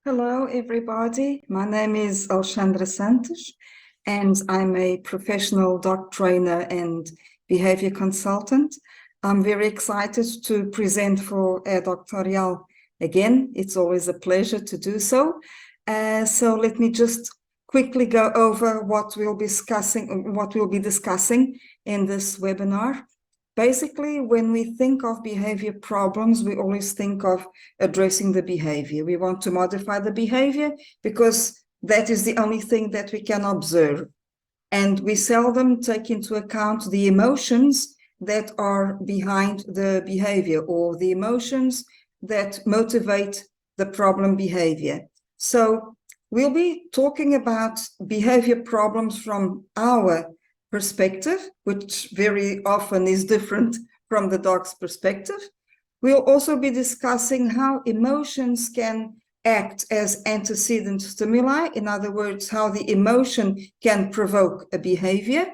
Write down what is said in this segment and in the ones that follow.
Hello, everybody. My name is Alexandra Santos, and I'm a professional dog trainer and behavior consultant. I'm very excited to present for a doctoral again. It's always a pleasure to do so. So let me just quickly go over what we'll be discussing in this webinar. Basically, when we think of behavior problems, we always think of addressing the behavior. We want to modify the behavior because that is the only thing that we can observe. And we seldom take into account the emotions that are behind the behavior or the emotions that motivate the problem behavior. So we'll be talking about behavior problems from our perspective, which very often is different from the dog's perspective. We'll also be discussing how emotions can act as antecedent stimuli. In other words, how the emotion can provoke a behavior.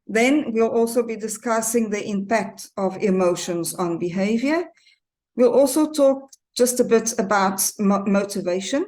Then we'll also be discussing the impact of emotions on behavior. We'll also talk just a bit about motivation.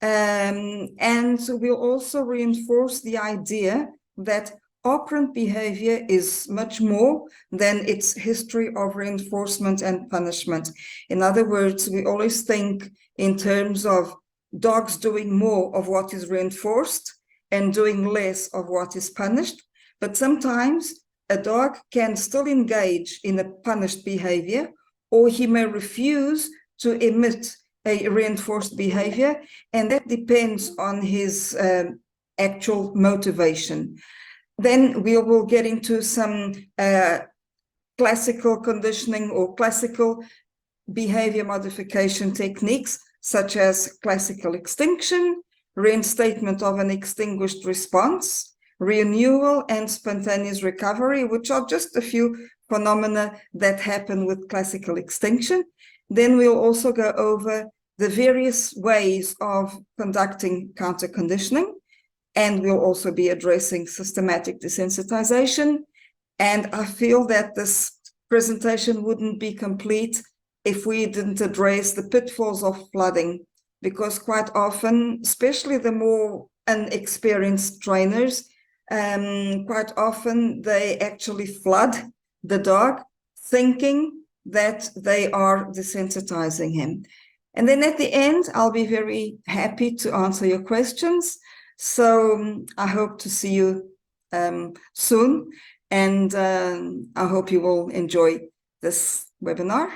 And we'll also reinforce the idea that operant behavior is much more than its history of reinforcement and punishment. In other words, we always think in terms of dogs doing more of what is reinforced and doing less of what is punished. But sometimes a dog can still engage in a punished behavior, or he may refuse to emit a reinforced behavior, and that depends on his actual motivation. Then we will get into some classical conditioning or classical behavior modification techniques, such as classical extinction, reinstatement of an extinguished response, renewal, and spontaneous recovery, which are just a few phenomena that happen with classical extinction. Then we'll also go over the various ways of conducting counter-conditioning, and we'll also be addressing systematic desensitization. And I feel that this presentation wouldn't be complete if we didn't address the pitfalls of flooding, because quite often, especially the more inexperienced trainers, quite often they actually flood the dog thinking that they are desensitizing him. And then at the end, I'll be very happy to answer your questions. So I hope to see you soon, and I hope you will enjoy this webinar.